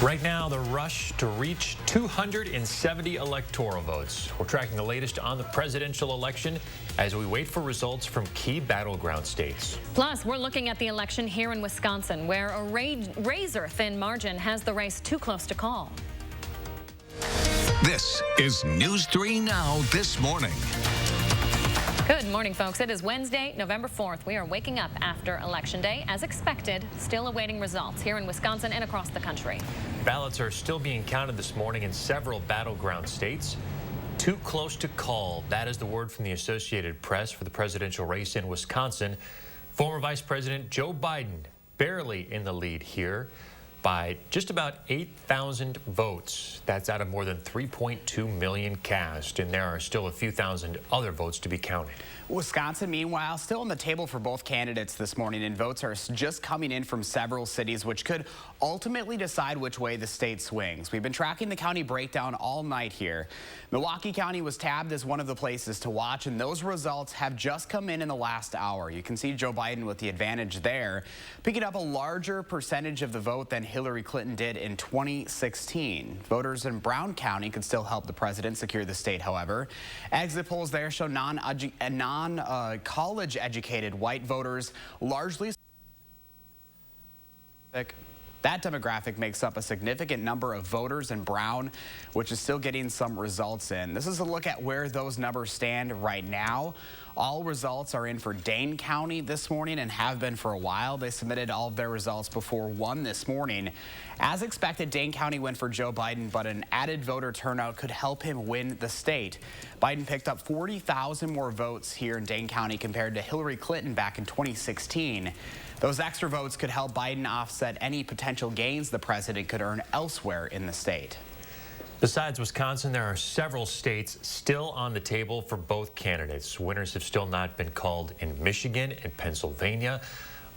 Right now, the rush to reach 270 electoral votes. We're tracking the latest on the presidential election as we wait for results from key battleground states. Plus, we're looking at the election here in Wisconsin, where a razor-thin margin has the race too close to call. This is News 3 Now this morning. Good morning, folks. It is Wednesday, November 4th. We are waking up after Election Day, as expected, still awaiting results here in Wisconsin and across the country. Ballots are still being counted this morning in several battleground states. Too close to call. That is the word from the Associated Press for the presidential race in Wisconsin. Former Vice President Joe Biden barely in the lead here by just about 8,000 votes. That's out of more than 3.2 million cast, and there are still a few thousand other votes to be counted. Wisconsin, meanwhile, still on the table for both candidates this morning, and votes are just coming in from several cities, which could ultimately decide which way the state swings. We've been tracking the county breakdown all night here. Milwaukee County was tabbed as one of the places to watch, and those results have just come in the last hour. You can see Joe Biden with the advantage there, picking up a larger percentage of the vote than Hillary Clinton did in 2016. Voters in Brown County could still help the president secure the state, however. Exit polls there show non-college educated white voters largely. That demographic makes up a significant number of voters in Brown, which is still getting some results in. This is a look at where those numbers stand right now. All results are in for Dane County this morning and have been for a while. They submitted all of their results before 1 this morning. As expected, Dane County went for Joe Biden, but an added voter turnout could help him win the state. Biden picked up 40,000 more votes here in Dane County compared to Hillary Clinton back in 2016. Those extra votes could help Biden offset any potential gains the president could earn elsewhere in the state. Besides Wisconsin, there are several states still on the table for both candidates. Winners have still not been called in Michigan and Pennsylvania.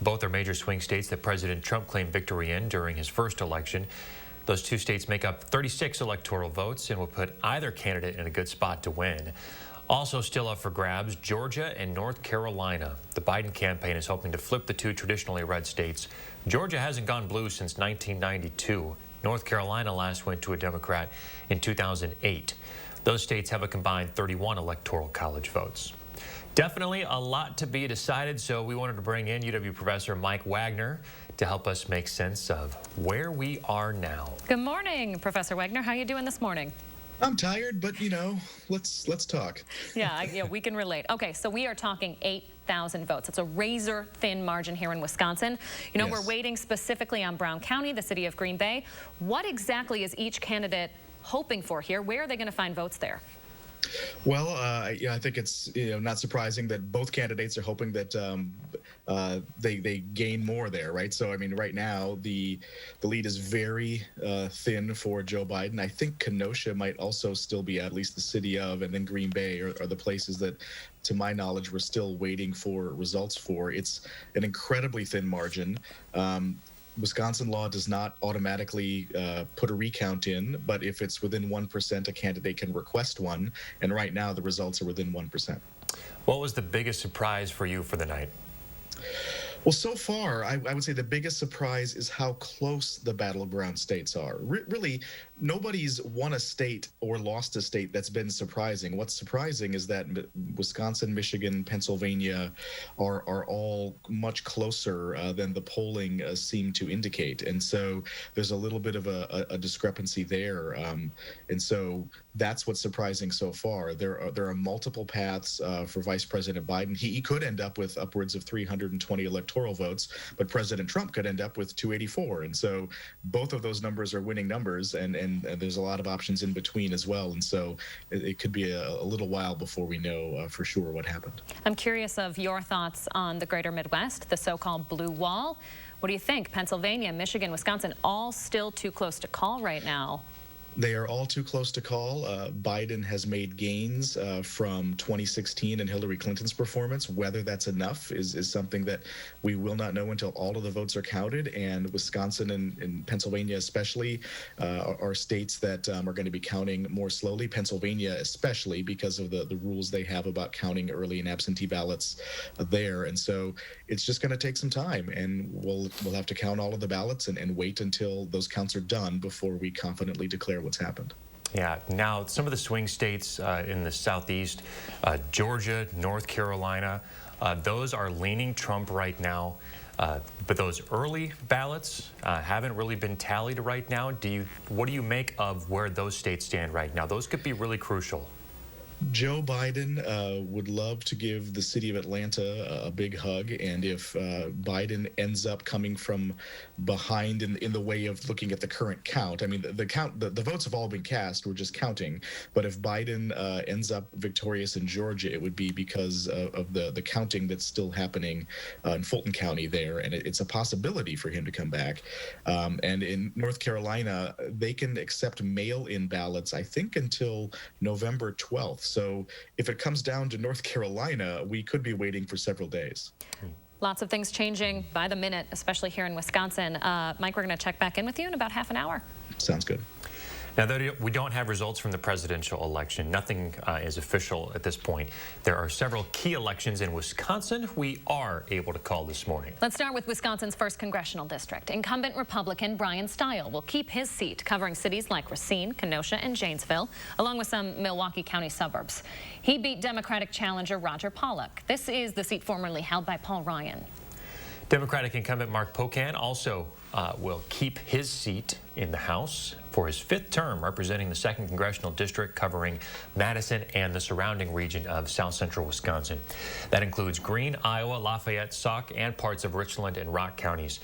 Both are major swing states that President Trump claimed victory in during his first election. Those two states make up 36 electoral votes and will put either candidate in a good spot to win. Also still up for grabs, Georgia and North Carolina. The Biden campaign is hoping to flip the two traditionally red states. Georgia hasn't gone blue since 1992. North Carolina last went to a Democrat in 2008. Those states have a combined 31 electoral college votes. Definitely a lot to be decided, so we wanted to bring in UW professor Mike Wagner to help us make sense of where we are now. Good morning, Professor Wagner. How are you doing this morning? I'm tired, but you know, let's talk. Yeah, we can relate. Okay, so we are talking 8,000 votes. It's a razor-thin margin here in Wisconsin. You know, Yes. We're waiting specifically on Brown County, the city of Green Bay. What exactly is each candidate hoping for here? Where are they going to find votes there? Well, I think it's not surprising that both candidates are hoping that they gain more there, right? So I mean, right now the lead is very thin for Joe Biden. I think Kenosha might also still be at least the city of, and then Green Bay are the places that, to my knowledge, we're still waiting for results for. It's an incredibly thin margin. Wisconsin law does not automatically put a recount in, but if it's within 1%, a candidate can request one. And right now, the results are within 1%. What was the biggest surprise for you for the night? Well, so far, I would say the biggest surprise is how close the battleground states are. Really, nobody's won a state or lost a state that's been surprising. What's surprising is that Wisconsin, Michigan, Pennsylvania are all much closer than the polling seemed to indicate. And so there's a little bit of a discrepancy there. And so that's what's surprising so far. There are multiple paths for Vice President Biden. He could end up with upwards of 320 electoral votes, but President Trump could end up with 284. And so both of those numbers are winning numbers, and there's a lot of options in between as well. And so it could be a little while before we know for sure what happened. I'm curious of your thoughts on the greater Midwest, the so-called blue wall. What do you think? Pennsylvania, Michigan, Wisconsin, all still too close to call right now. They are all too close to call. Biden has made gains from 2016 and Hillary Clinton's performance. Whether that's enough is something that we will not know until all of the votes are counted. And Wisconsin and Pennsylvania especially are states that are going to be counting more slowly. Pennsylvania especially because of the rules they have about counting early and absentee ballots there. And so it's just going to take some time, and we'll have to count all of the ballots and wait until those counts are done before we confidently declare what's happened. Yeah. Now, some of the swing states in the southeast, Georgia, North Carolina, those are leaning Trump right now. But those early ballots haven't really been tallied right now. What do you make of where those states stand right now? Those could be really crucial. Joe Biden would love to give the city of Atlanta a big hug, and if Biden ends up coming from behind in the way of looking at the current count, I mean, the votes have all been cast, we're just counting, but if Biden ends up victorious in Georgia, it would be because of the counting that's still happening in Fulton County there, and it's a possibility for him to come back. And in North Carolina, they can accept mail-in ballots, I think, until November 12th. So if it comes down to North Carolina, we could be waiting for several days. Lots of things changing by the minute, especially here in Wisconsin. Mike, we're going to check back in with you in about half an hour. Sounds good. Now, though we don't have results from the presidential election, nothing is official at this point. There are several key elections in Wisconsin we are able to call this morning. Let's start with Wisconsin's 1st congressional district. Incumbent Republican Brian Stile will keep his seat, covering cities like Racine, Kenosha, and Janesville, along with some Milwaukee County suburbs. He beat Democratic challenger Roger Pollock. This is the seat formerly held by Paul Ryan. Democratic incumbent Mark Pocan also will keep his seat in the House for his 5th term, representing the 2nd Congressional District covering Madison and the surrounding region of south central Wisconsin. That includes Greene, Iowa, Lafayette, Sauk, and parts of Richland and Rock counties.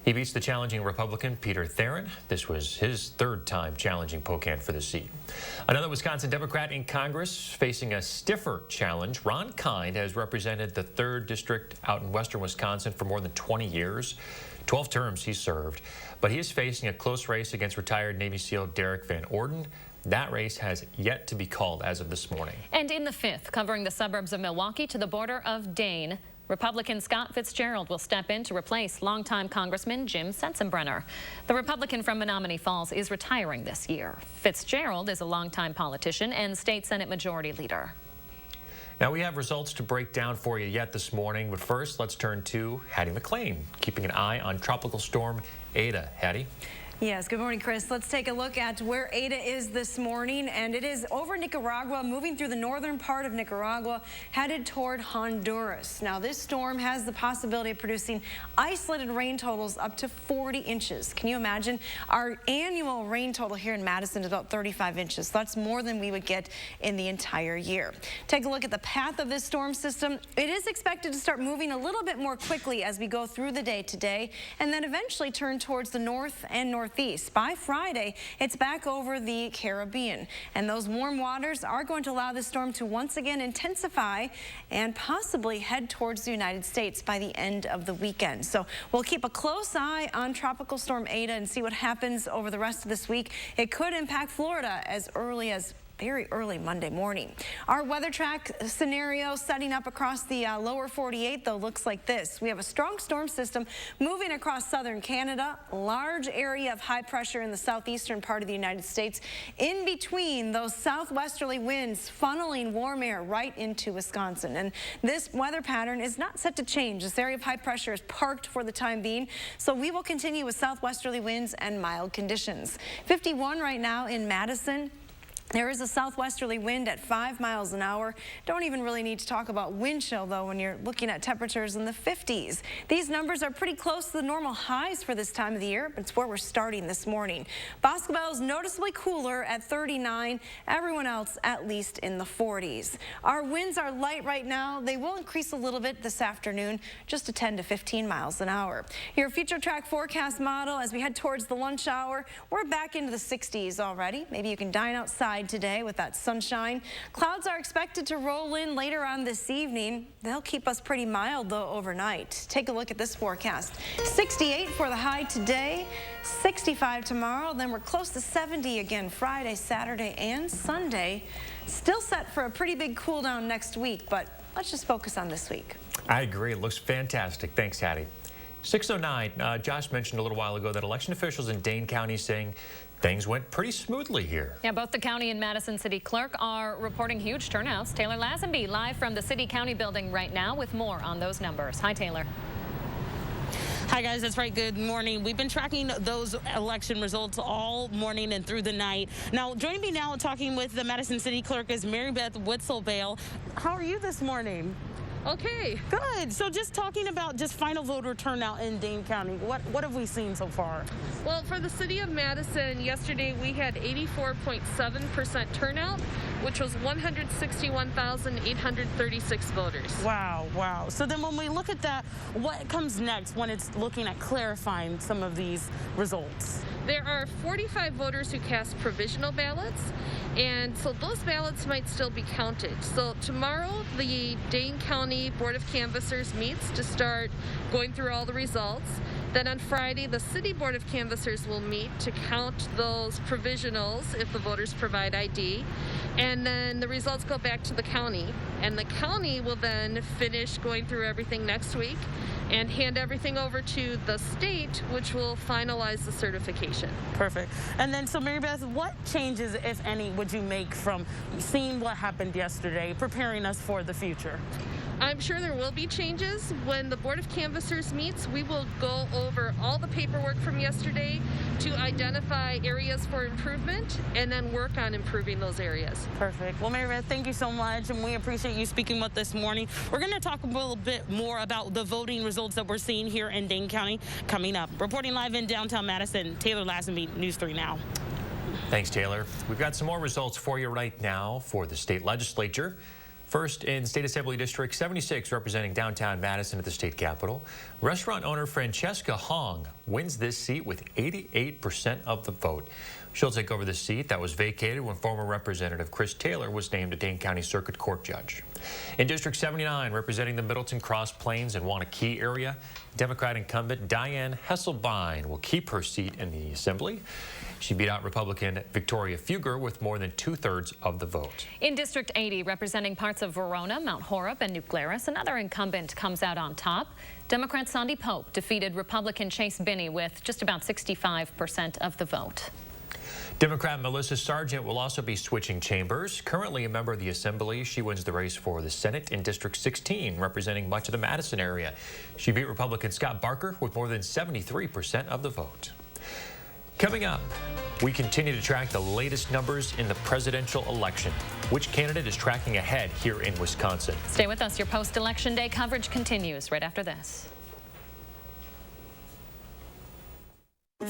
He beats the challenging Republican Peter Theron. This was his 3rd time challenging Pocan for the seat. Another Wisconsin Democrat in Congress facing a stiffer challenge. Ron Kind has represented the 3rd District out in western Wisconsin for more than 20 years. 12 terms he served, but he is facing a close race against retired Navy SEAL Derek Van Orden. That race has yet to be called as of this morning. And in the 5th, covering the suburbs of Milwaukee to the border of Dane, Republican Scott Fitzgerald will step in to replace longtime Congressman Jim Sensenbrenner. The Republican from Menominee Falls is retiring this year. Fitzgerald is a longtime politician and state Senate Majority Leader. Now, we have results to break down for you yet this morning, but first, let's turn to Hattie McLean, keeping an eye on Tropical Storm Ada. Hattie? Yes, good morning, Chris. Let's take a look at where Ada is this morning, and it is over Nicaragua, moving through the northern part of Nicaragua, headed toward Honduras. Now, this storm has the possibility of producing isolated rain totals up to 40 inches. Can you imagine? Our annual rain total here in Madison is about 35 inches. So that's more than we would get in the entire year. Take a look at the path of this storm system. It is expected to start moving a little bit more quickly as we go through the day today, and then eventually turn towards the north and northeast. By Friday, it's back over the Caribbean, and those warm waters are going to allow the storm to once again intensify and possibly head towards the United States by the end of the weekend. So we'll keep a close eye on Tropical Storm Ada and see what happens over the rest of this week. It could impact Florida as early as very early Monday morning. Our weather track scenario setting up across the lower 48, though, looks like this. We have a strong storm system moving across southern Canada, large area of high pressure in the southeastern part of the United States, in between those southwesterly winds funneling warm air right into Wisconsin. And this weather pattern is not set to change. This area of high pressure is parked for the time being, so we will continue with southwesterly winds and mild conditions. 51 right now in Madison. There is a southwesterly wind at 5 miles an hour. Don't even really need to talk about wind chill, though, when you're looking at temperatures in the 50s. These numbers are pretty close to the normal highs for this time of the year, but it's where we're starting this morning. Boscobel is noticeably cooler at 39. Everyone else at least in the 40s. Our winds are light right now. They will increase a little bit this afternoon, just to 10 to 15 miles an hour. Your future track forecast model as we head towards the lunch hour, we're back into the 60s already. Maybe you can dine outside high today with that sunshine. Clouds are expected to roll in later on this evening. They'll keep us pretty mild, though, overnight. Take a look at this forecast. 68 for the high today, 65 tomorrow, then we're close to 70 again Friday, Saturday, and Sunday. Still set for a pretty big cool down next week, but let's just focus on this week. I agree. It looks fantastic. Thanks, Hattie. 6:09. Josh mentioned a little while ago that election officials in Dane County saying things went pretty smoothly here. Yeah, both the county and Madison City Clerk are reporting huge turnouts. Taylor Lazenby live from the City County building right now with more on those numbers. Hi, Taylor. Hi, guys. That's right. Good morning. We've been tracking those election results all morning and through the night. Now, joining me now talking with the Madison City Clerk is Mary Beth Witzelbale. How are you this morning? Okay. Good. So just talking about just final voter turnout in Dane County, what have we seen so far? Well, for the city of Madison, yesterday we had 84.7% turnout, which was 161,836 voters. Wow, wow. So then when we look at that, what comes next when it's looking at clarifying some of these results? There are 45 voters who cast provisional ballots, and so those ballots might still be counted. So tomorrow, the Dane County Board of Canvassers meets to start going through all the results. Then on Friday, the City Board of Canvassers will meet to count those provisionals if the voters provide ID. And then the results go back to the county. And the county will then finish going through everything next week and hand everything over to the state, which will finalize the certification. Perfect. And then, so Mary Beth, what changes, if any, would you make from seeing what happened yesterday, preparing us for the future? I'm sure there will be changes. When the Board of Canvassers meets, we will go over all the paperwork from yesterday to identify areas for improvement and then work on improving those areas. Perfect. Well, Mary Beth, thank you so much, and we appreciate you speaking with us this morning. We're going to talk a little bit more about the voting results that we're seeing here in Dane County coming up. Reporting live in downtown Madison, Taylor Lazenby, News 3 Now. Thanks, Taylor. We've got some more results for you right now for the state legislature. First, in State Assembly District 76, representing downtown Madison at the state capitol, restaurant owner Francesca Hong wins this seat with 88% of the vote. She'll take over the seat that was vacated when former Representative Chris Taylor was named a Dane County Circuit Court judge. In District 79, representing the Middleton, Cross Plains, and Wanakee area, Democrat incumbent Diane Hesselbein will keep her seat in the Assembly. She beat out Republican Victoria Fugger with more than 2/3 of the vote. In District 80, representing parts of Verona, Mount Horeb, and New Glarus, another incumbent comes out on top. Democrat Sandy Pope defeated Republican Chase Binney with just about 65% of the vote. Democrat Melissa Sargent will also be switching chambers. Currently a member of the Assembly, she wins the race for the Senate in District 16, representing much of the Madison area. She beat Republican Scott Barker with more than 73% of the vote. Coming up, we continue to track the latest numbers in the presidential election. Which candidate is tracking ahead here in Wisconsin? Stay with us. Your post-election day coverage continues right after this.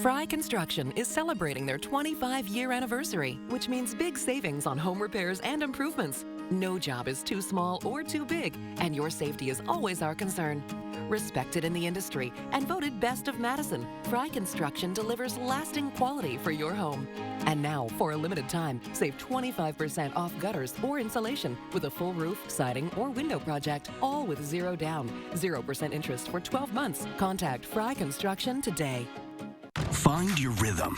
Fry Construction is celebrating their 25-year anniversary, which means big savings on home repairs and improvements. No job is too small or too big, and your safety is always our concern. Respected in the industry and voted best of Madison, Fry Construction delivers lasting quality for your home. And now, for a limited time, save 25% off gutters or insulation with a full roof, siding, or window project, all with zero down, 0% interest for 12 months. Contact Fry Construction today. Find your rhythm,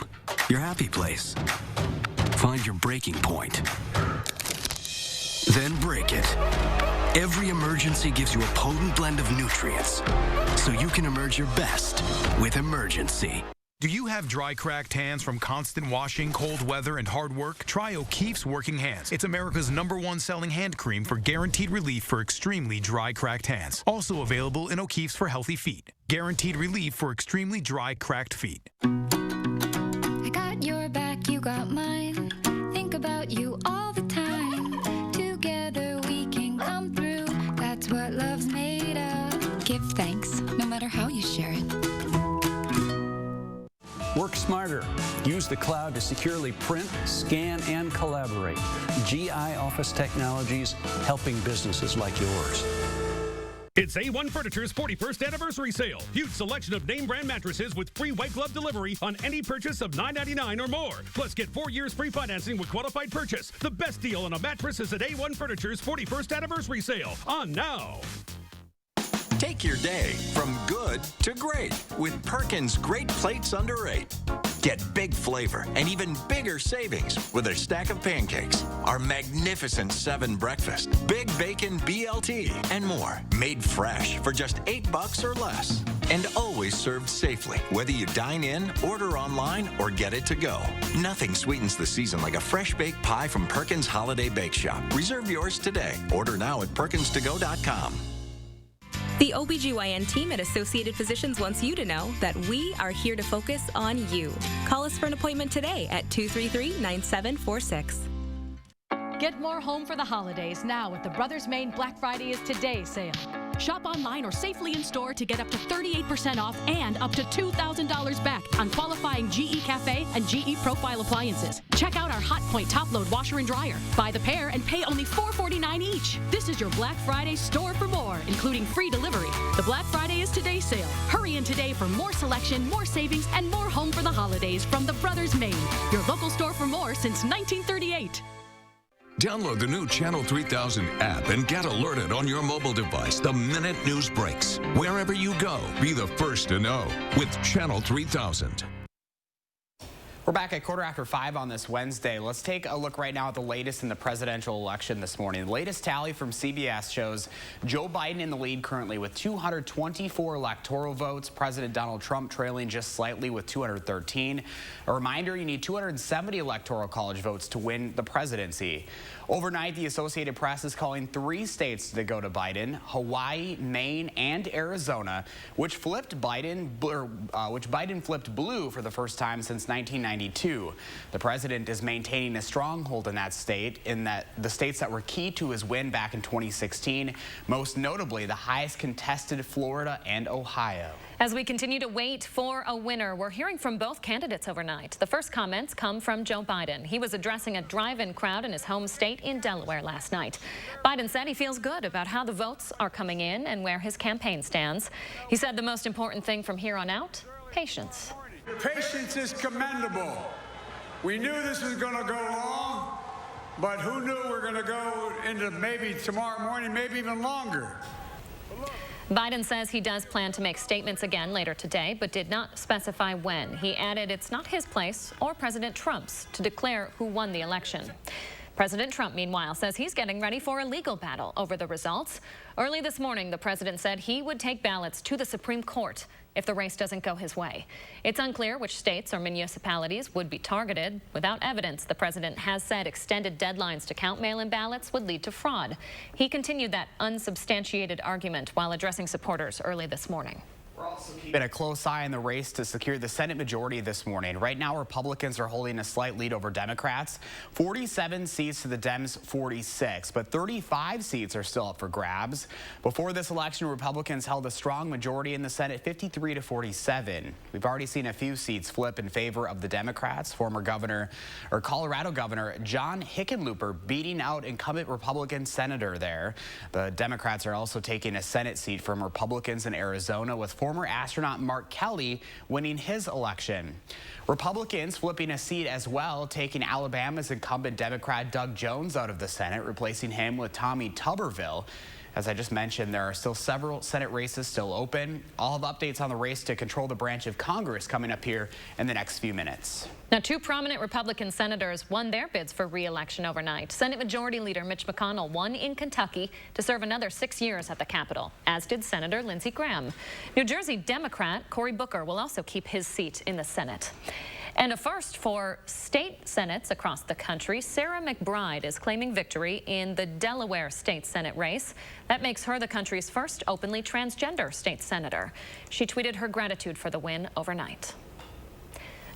your happy place. Find your breaking point. Then break it. Every emergency gives you a potent blend of nutrients, so you can emerge your best with Emergency. Do you have dry, cracked hands from constant washing, cold weather, and hard work? Try O'Keefe's Working Hands. It's America's #1 selling hand cream for guaranteed relief for extremely dry, cracked hands. Also available in O'Keefe's for healthy feet. Guaranteed relief for extremely dry, cracked feet. I got your back, you got mine. Think about you all the time. Together we can come through. That's what love's made of. Give thanks, no matter how you share it. Work smarter. Use the cloud to securely print, scan, and collaborate. GI Office Technologies, helping businesses like yours. It's A1 Furniture's 41st anniversary sale. Huge selection of name brand mattresses with free white glove delivery on any purchase of $9.99 or more. Plus, get 4 years free financing with qualified purchase. The best deal on a mattress is at A1 Furniture's 41st anniversary sale. On now. Take your day from good to great with Perkins Great Plates Under 8. Get big flavor and even bigger savings with a stack of pancakes, our magnificent 7 breakfast, big bacon BLT, and more. Made fresh for just $8 or less. And always served safely, whether you dine in, order online, or get it to go. Nothing sweetens the season like a fresh baked pie from Perkins Holiday Bake Shop. Reserve yours today. Order now at perkinstogo.com. The OBGYN team at Associated Physicians wants you to know that we are here to focus on you. Call us for an appointment today at 233-9746. Get more home for the holidays now with the Brothers Maine Black Friday is Today sale. Shop online or safely in store to get up to 38% off and up to $2,000 back on qualifying GE Cafe and GE Profile appliances. Check out our Hot Point top load washer and dryer. Buy the pair and pay only $4.49 each. This is your Black Friday store for more, including free delivery. The Black Friday is Today sale. Hurry in today for more selection, more savings, and more home for the holidays from the Brothers Maine. Your local store for more since 1938. Download the new Channel 3000 app and get alerted on your mobile device the minute news breaks. Wherever you go, be the first to know with Channel 3000. We're back at 5:15 on this Wednesday. Let's take a look right now at the latest in the presidential election this morning. The latest tally from CBS shows Joe Biden in the lead currently with 224 electoral votes. President Donald Trump trailing just slightly with 213. A reminder, you need 270 electoral college votes to win the presidency. Overnight, the Associated Press is calling 3 states to go to Biden: Hawaii, Maine, and Arizona, which Biden flipped blue for the first time since 1992. The president is maintaining a stronghold in that state, in that the states that were key to his win back in 2016, most notably the highest contested Florida and Ohio. As we continue to wait for a winner, we're hearing from both candidates overnight. The first comments come from Joe Biden. He was addressing a drive-in crowd in his home state in Delaware last night. Biden said he feels good about how the votes are coming in and where his campaign stands. He said the most important thing from here on out, patience. Patience is commendable. We knew this was going to go long, but who knew we're going to go into maybe tomorrow morning, maybe even longer. Biden says he does plan to make statements again later today, but did not specify when. He added it's not his place or President Trump's to declare who won the election. President Trump, meanwhile, says he's getting ready for a legal battle over the results. Early this morning, the president said he would take ballots to the Supreme Court if the race doesn't go his way. It's unclear which states or municipalities would be targeted. Without evidence, the president has said extended deadlines to count mail-in ballots would lead to fraud. He continued that unsubstantiated argument while addressing supporters early this morning. We're also keeping a close eye on the race to secure the Senate majority this morning. Right now, Republicans are holding a slight lead over Democrats. 47 seats to the Dems, 46, but 35 seats are still up for grabs. Before this election, Republicans held a strong majority in the Senate, 53 to 47. We've already seen a few seats flip in favor of the Democrats. Former Colorado Governor John Hickenlooper beating out incumbent Republican senator there. The Democrats are also taking a Senate seat from Republicans in Arizona, with former astronaut Mark Kelly winning his election. Republicans flipping a seat as well, taking Alabama's incumbent Democrat Doug Jones out of the Senate, replacing him with Tommy Tuberville. As I just mentioned, there are still several Senate races still open. I'll have updates on the race to control the branch of Congress coming up here in the next few minutes. Now, 2 prominent Republican senators won their bids for re-election overnight. Senate Majority Leader Mitch McConnell won in Kentucky to serve another 6 years at the Capitol, as did Senator Lindsey Graham. New Jersey Democrat Cory Booker will also keep his seat in the Senate. And a first for state senates across the country, Sarah McBride is claiming victory in the Delaware state Senate race. That makes her the country's first openly transgender state senator. She tweeted her gratitude for the win overnight.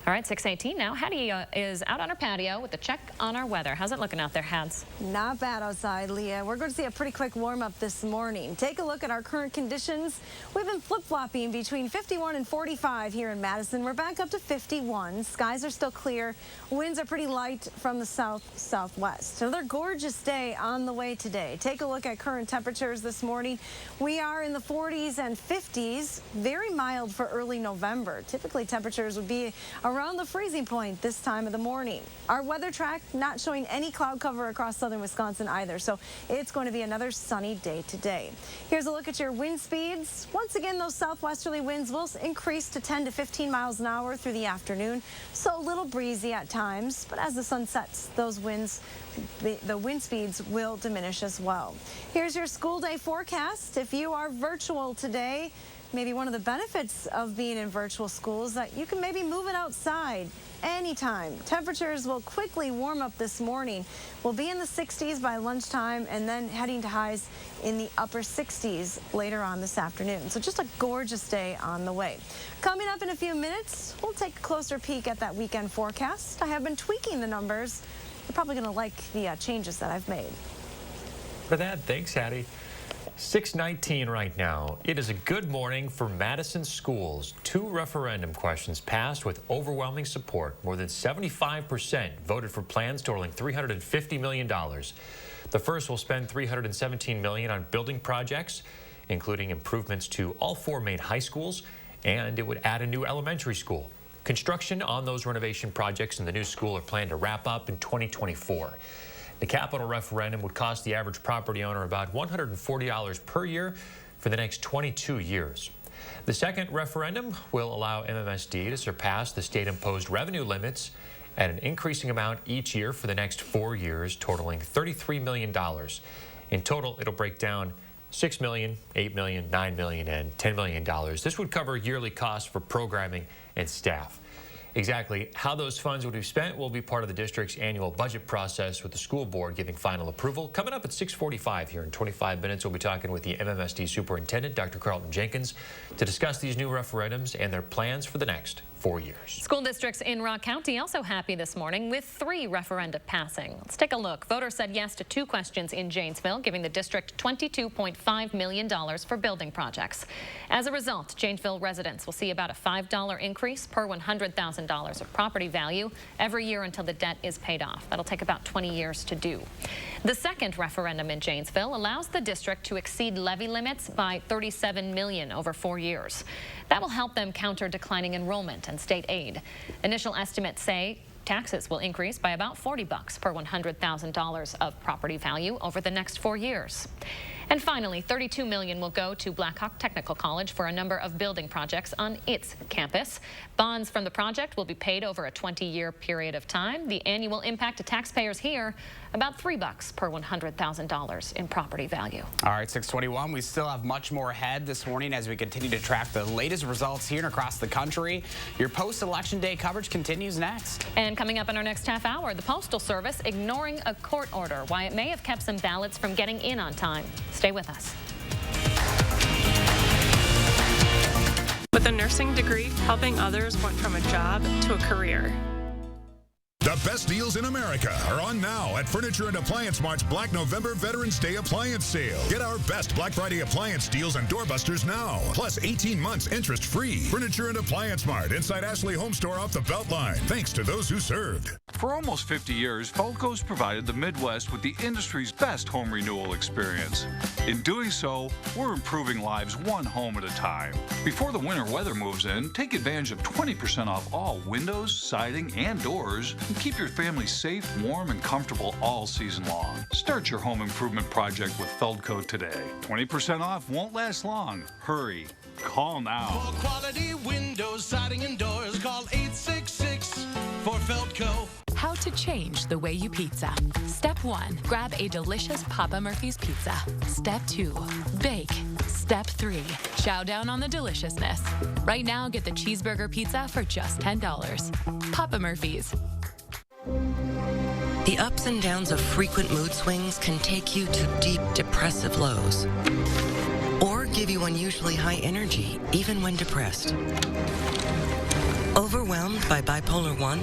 All right, 6:18 now. Hattie is out on her patio with a check on our weather. How's it looking out there, Hads? Not bad outside, Leah. We're going to see a pretty quick warm-up this morning. Take a look at our current conditions. We've been flip-flopping between 51 and 45 here in Madison. We're back up to 51. Skies are still clear. Winds are pretty light from the south-southwest. Another gorgeous day on the way today. Take a look at current temperatures this morning. We are in the 40s and 50s. Very mild for early November. Typically, temperatures would be around the freezing point this time of the morning. Our weather track not showing any cloud cover across southern Wisconsin either, so it's going to be another sunny day today. Here's a look at your wind speeds. Once again, those southwesterly winds will increase to 10 to 15 miles an hour through the afternoon, so a little breezy at times, but as the sun sets, those winds, the wind speeds will diminish as well. Here's your school day forecast. If you are virtual today, maybe one of the benefits of being in virtual school is that you can maybe move it outside anytime. Temperatures will quickly warm up this morning. We'll be in the 60s by lunchtime and then heading to highs in the upper 60s later on this afternoon. So just a gorgeous day on the way. Coming up in a few minutes, we'll take a closer peek at that weekend forecast. I have been tweaking the numbers. You're probably going to like the changes that I've made. For that, thanks, Hattie. 6:19 right now. It is a good morning for Madison schools. 2 referendum questions passed with overwhelming support. More than 75% voted for plans totaling $350 million. The first will spend $317 million on building projects, including improvements to all 4 main high schools, and it would add a new elementary school. Construction on those renovation projects in the new school are planned to wrap up in 2024. The capital referendum would cost the average property owner about $140 per year for the next 22 years. The second referendum will allow MMSD to surpass the state-imposed revenue limits at an increasing amount each year for the next 4 years, totaling $33 million. In total, it'll break down $6 million, $8 million, $9 million, and $10 million. This would cover yearly costs for programming and staff. Exactly how those funds would be spent will be part of the district's annual budget process, with the school board giving final approval. Coming up at 6:45 here in 25 minutes, we'll be talking with the MMSD superintendent, Dr. Carlton Jenkins, to discuss these new referendums and their plans for the next 4 years. School districts in Rock County also happy this morning with 3 referenda passing. Let's take a look. Voters said yes to 2 questions in Janesville, giving the district $22.5 million for building projects. As a result, Janesville residents will see about a $5 increase per $100,000 of property value every year until the debt is paid off. That'll take about 20 years to do. The second referendum in Janesville allows the district to exceed levy limits by $37 million over 4 years. That will help them counter declining enrollment and state aid. Initial estimates say taxes will increase by about $40 per $100,000 of property value over the next 4 years. And finally, $32 million will go to Blackhawk Technical College for a number of building projects on its campus. Bonds from the project will be paid over a 20-year period of time. The annual impact to taxpayers here, about $3 per $100,000 in property value. All right, 6:21. We still have much more ahead this morning as we continue to track the latest results here and across the country. Your post-election day coverage continues next. And coming up in our next half hour, the Postal Service ignoring a court order, why it may have kept some ballots from getting in on time. Stay with us. With a nursing degree, helping others went from a job to a career. The best deals in America are on now at Furniture and Appliance Mart's Black November Veterans Day Appliance Sale. Get our best Black Friday appliance deals and doorbusters now. Plus 18 months interest-free. Furniture and Appliance Mart inside Ashley Home Store off the Beltline. Thanks to those who served. For almost 50 years, Falco's provided the Midwest with the industry's best home renewal experience. In doing so, we're improving lives one home at a time. Before the winter weather moves in, take advantage of 20% off all windows, siding, and doors. Keep your family safe, warm, and comfortable all season long. Start your home improvement project with Feldco today. 20% off won't last long. Hurry. Call now. For quality windows, siding, and doors, call 866 for Feldco. How to change the way you pizza. Step 1, grab a delicious Papa Murphy's pizza. Step 2, bake. Step 3, chow down on the deliciousness. Right now, get the cheeseburger pizza for just $10. Papa Murphy's. The ups and downs of frequent mood swings can take you to deep depressive lows, or give you unusually high energy even when depressed. Overwhelmed by bipolar 1?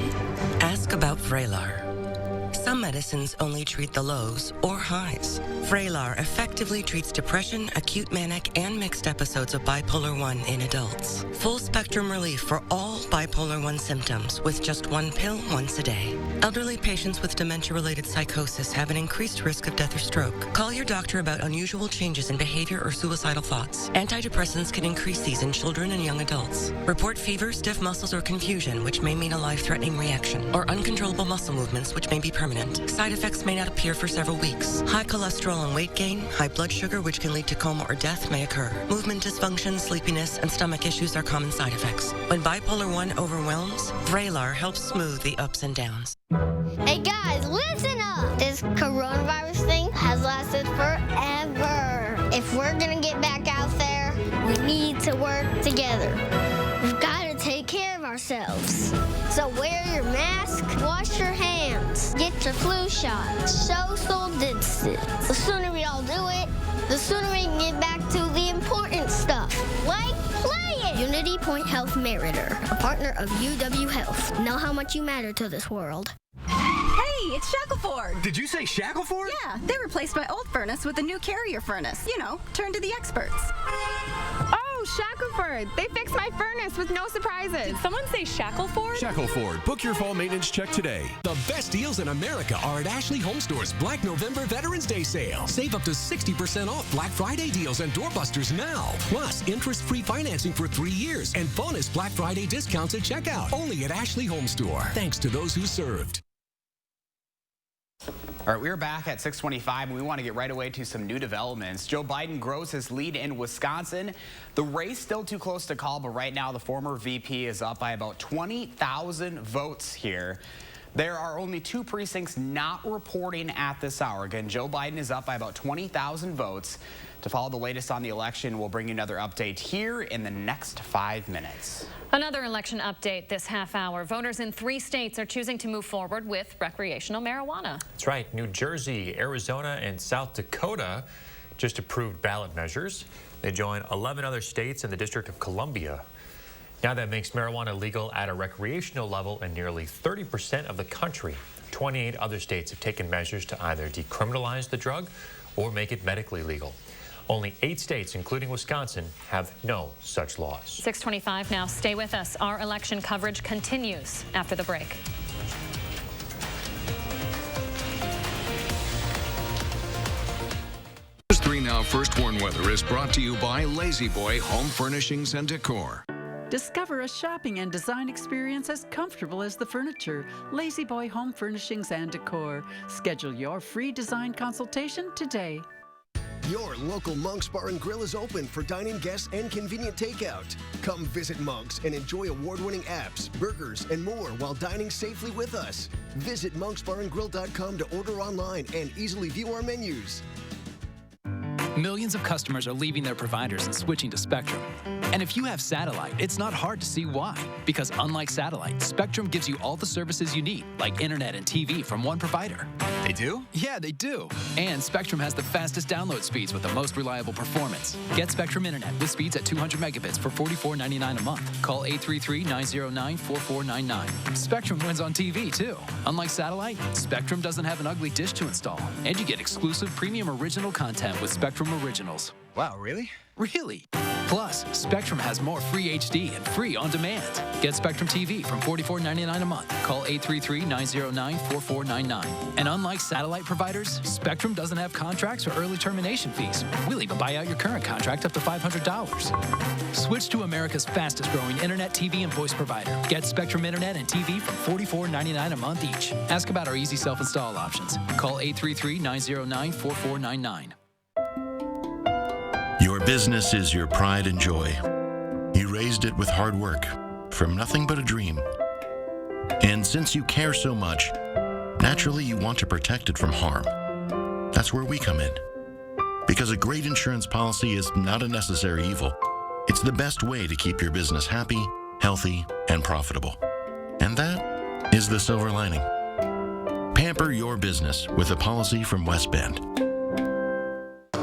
Ask about Vraylar. Some medicines only treat the lows or highs. Vraylar effectively treats depression, acute manic, and mixed episodes of bipolar 1 in adults. Full spectrum relief for all bipolar 1 symptoms with just one pill once a day. Elderly patients with dementia-related psychosis have an increased risk of death or stroke. Call your doctor about unusual changes in behavior or suicidal thoughts. Antidepressants can increase these in children and young adults. Report fever, stiff muscles, or confusion, which may mean a life-threatening reaction, or uncontrollable muscle movements, which may be permanent. Side effects may not appear for several weeks. High cholesterol and weight gain, high blood sugar, which can lead to coma or death, may occur. Movement dysfunction, sleepiness, and stomach issues are common side effects. When bipolar 1 overwhelms, Vraylar helps smooth the ups and downs. Hey guys, listen up! This coronavirus thing has lasted forever. If we're gonna get back out there, we need to work together. We've got to take care of ourselves. So wear your mask, wash your hands, get your flu shot, social distance. The sooner we all do it, the sooner we can get back to the important stuff, like playing. Unity Point Health Meritor, a partner of UW Health. Know how much you matter to this world. Hey, it's Shackleford. Did you say Shackleford? Yeah, they replaced my old furnace with a new Carrier furnace. You know, turn to the experts. Oh, Shackleford. They fixed my furnace with no surprises. Did someone say Shackleford? Shackleford. Book your fall maintenance check today. The best deals in America are at Ashley Home Store's Black November Veterans Day sale. Save up to 60% off Black Friday deals and doorbusters now. Plus, interest-free financing for 3 years and bonus Black Friday discounts at checkout. Only at Ashley Home Store. Thanks to those who served. All right, we're back at 6:25, and we want to get right away to some new developments. Joe Biden grows his lead in Wisconsin. The race still too close to call, but right now the former VP is up by about 20,000 votes here. There are only 2 precincts not reporting at this hour. Again, Joe Biden is up by about 20,000 votes. To follow the latest on the election, we'll bring you another update here in the next 5 minutes. Another election update this half hour. Voters in 3 states are choosing to move forward with recreational marijuana. That's right. New Jersey, Arizona, and South Dakota just approved ballot measures. They join 11 other states and the District of Columbia. Now that makes marijuana legal at a recreational level in nearly 30% of the country. 28 other states have taken measures to either decriminalize the drug or make it medically legal. Only 8 states, including Wisconsin, have no such laws. 6:25 now. Stay with us. Our election coverage continues after the break. News 3 Now First Warn Weather is brought to you by Lazy Boy Home Furnishings and Decor. Discover a shopping and design experience as comfortable as the furniture. Lazy Boy Home Furnishings and Decor. Schedule your free design consultation today. Your local Monk's Bar and Grill is open for dine-in guests and convenient takeout. Come visit Monk's and enjoy award-winning apps, burgers, and more while dining safely with us. Visit monksbarandgrill.com to order online and easily view our menus. Millions of customers are leaving their providers and switching to Spectrum. And if you have satellite, it's not hard to see why. Because unlike satellite, Spectrum gives you all the services you need, like internet and TV from one provider. They do? Yeah, they do. And Spectrum has the fastest download speeds with the most reliable performance. Get Spectrum Internet with speeds at 200 megabits for $44.99 a month. Call 833-909-4499. Spectrum wins on TV, too. Unlike satellite, Spectrum doesn't have an ugly dish to install. And you get exclusive premium original content with Spectrum Originals. Wow, really? Really. Plus, Spectrum has more free HD and free on demand. Get Spectrum TV from $44.99 a month. Call 833-909-4499. And unlike satellite providers, Spectrum doesn't have contracts or early termination fees. We'll even buy out your current contract up to $500. Switch to America's fastest growing internet, TV, and voice provider. Get Spectrum Internet and TV from $44.99 a month each. Ask about our easy self-install options. Call 833-909-4499. Your business is your pride and joy. You raised it with hard work, from nothing but a dream. And since you care so much, naturally you want to protect it from harm. That's where we come in. Because a great insurance policy is not a necessary evil. It's the best way to keep your business happy, healthy, and profitable. And that is the silver lining. Pamper your business with a policy from West Bend.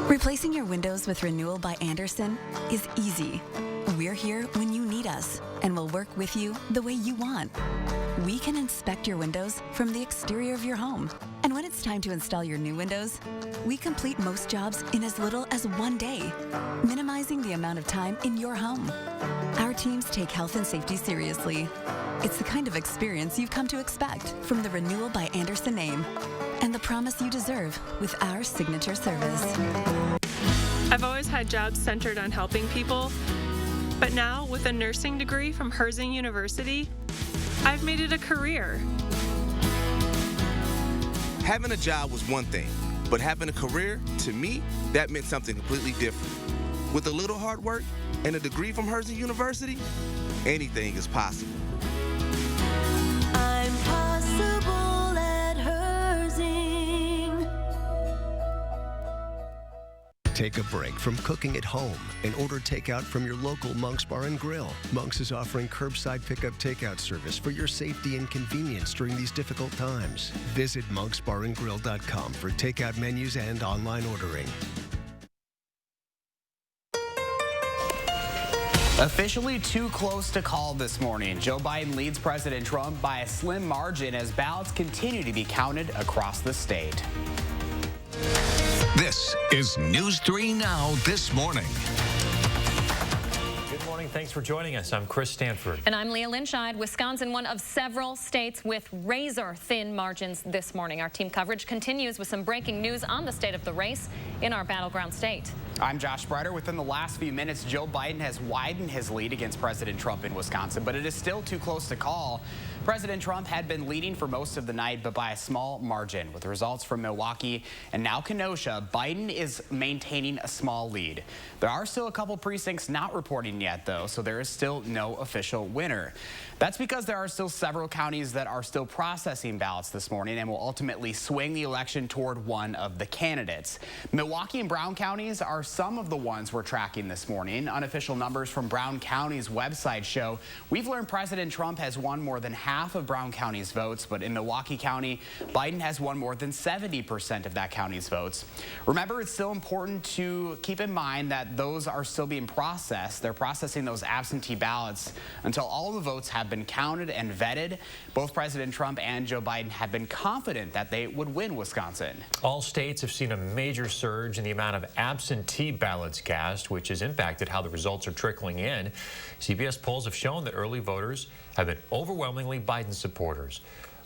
Replacing your windows with Renewal by Andersen is easy. We're here when you need need us, and we'll work with you the way you want. We can inspect your windows from the exterior of your home. And when it's time to install your new windows, we complete most jobs in as little as 1 day, minimizing the amount of time in your home. Our teams take health and safety seriously. It's the kind of experience you've come to expect from the Renewal by Andersen name, and the promise you deserve with our signature service. I've always had jobs centered on helping people, but now with a nursing degree from Herzing University, I've made it a career. Having a job was one thing, but having a career, to me, that meant something completely different. With a little hard work and a degree from Herzing University, anything is possible. I'm possible at Herzing. Take a break from cooking at home and order takeout from your local Monk's Bar and Grill. Monk's is offering curbside pickup takeout service for your safety and convenience during these difficult times. Visit monksbarandgrill.com for takeout menus and online ordering. Officially too close to call this morning. Joe Biden leads President Trump by a slim margin as ballots continue to be counted across the state. This is News 3 Now This Morning. Good morning. Thanks for joining us. I'm Chris Stanford. And I'm Leah Lynchide. Wisconsin, one of several states with razor-thin margins this morning. Our team coverage continues with some breaking news on the state of the race in our battleground state. I'm Josh Breiter. Within the last few minutes, Joe Biden has widened his lead against President Trump in Wisconsin, but it is still too close to call. President Trump had been leading for most of the night, but by a small margin. With results from Milwaukee and now Kenosha, Biden is maintaining a small lead. There are still a couple precincts not reporting yet, though, so there is still no official winner. That's because there are still several counties that are still processing ballots this morning and will ultimately swing the election toward one of the candidates. Milwaukee and Brown counties are some of the ones we're tracking this morning. Unofficial numbers from Brown County's website show we've learned President Trump has won more than half of Brown County's votes, but in Milwaukee County, Biden has won more than 70% of that county's votes. Remember, it's still important to keep in mind that those are still being processed. They're processing those absentee ballots until all the votes have been counted and vetted. Both President Trump and Joe Biden have been confident that they would win Wisconsin. All states have seen a major surge in the amount of absentee ballots cast, which has impacted how the results are trickling in. CBS polls have shown that early voters have been overwhelmingly Biden supporters.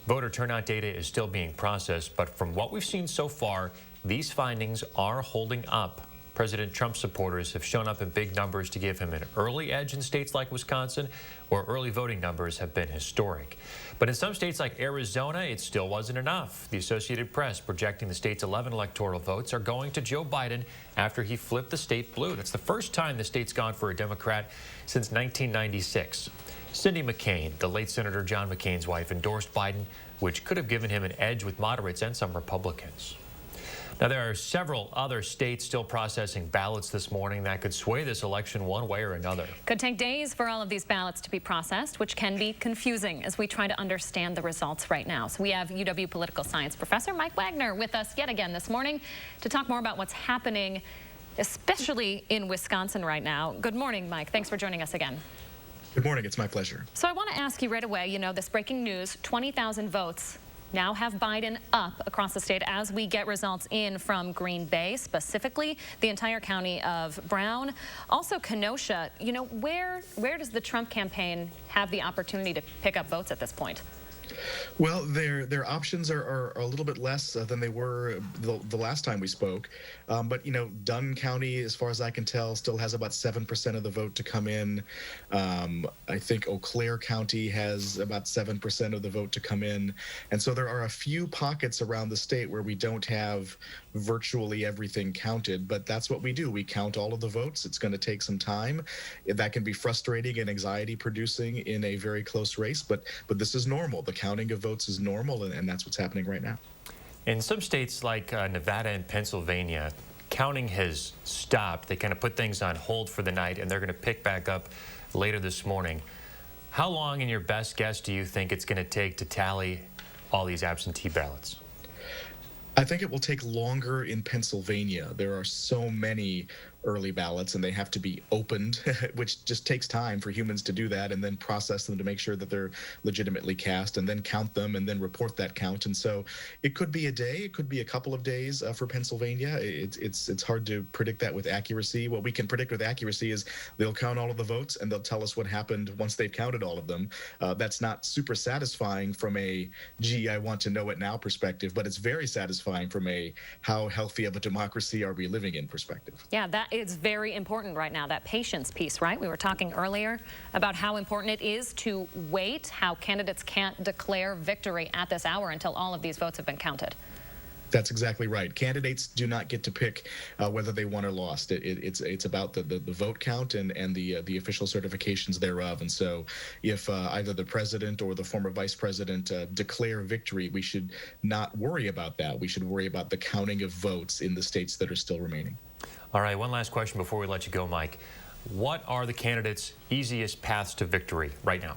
Voter turnout data is still being processed, but from what we've seen so far, these findings are holding up. President Trump supporters have shown up in big numbers to give him an early edge in states like Wisconsin, where early voting numbers have been historic. But in some states like Arizona, it still wasn't enough. The Associated Press projecting the state's 11 electoral votes are going to Joe Biden after he flipped the state blue. That's the first time the state's gone for a Democrat since 1996. Cindy McCain, the late Senator John McCain's wife, endorsed Biden, which could have given him an edge with moderates and some Republicans. Now, there are several other states still processing ballots this morning that could sway this election one way or another. Could take days for all of these ballots to be processed, which can be confusing as we try to understand the results right now. So we have UW political science professor Mike Wagner with us yet again this morning to talk more about what's happening, especially in Wisconsin right now. Good morning, Mike. Thanks for joining us again. Good morning. It's my pleasure. So I want to ask you right away, you know, this breaking news, 20,000 votes now have Biden up across the state as we get results in from Green Bay, specifically the entire county of Brown. Also Kenosha, you know, where does the Trump campaign have the opportunity to pick up votes at this point? Well, their options are a little bit less than they were the last time we spoke. But, you know, Dunn County, as far as I can tell, still has about 7% of the vote to come in. I think Eau Claire County has about 7% of the vote to come in. And so there are a few pockets around the state where we don't have virtually everything counted, but that's what we do. We count all of the votes. It's going to take some time. That can be frustrating and anxiety producing in a very close race, but this is normal. The counting of votes is normal, and that's what's happening right now. In some states like Nevada and Pennsylvania, counting has stopped. They kind of put things on hold for the night, and they're going to pick back up later this morning. How long, in your best guess, do you think it's going to take to tally all these absentee ballots? I think it will take longer in Pennsylvania. There are so many early ballots, and they have to be opened, which just takes time for humans to do that, and then process them to make sure that they're legitimately cast, and then count them, and then report that count. And so it could be a day, it could be a couple of days for Pennsylvania. It's hard to predict that with accuracy. What we can predict with accuracy is they'll count all of the votes, and they'll tell us what happened once they've counted all of them. That's not super satisfying from a, gee, I want to know it now perspective, but it's very satisfying from a how healthy of a democracy are we living in perspective. Yeah, that is very important right now, that patience piece, right? We were talking earlier about how important it is to wait, how candidates can't declare victory at this hour until all of these votes have been counted. That's exactly right. Candidates do not get to pick whether they won or lost. It's about the vote count and the official certifications thereof. And so if either the president or the former vice president declare victory, we should not worry about that. We should worry about the counting of votes in the states that are still remaining. All right, one last question before we let you go, Mike. What are the candidates' easiest paths to victory right now?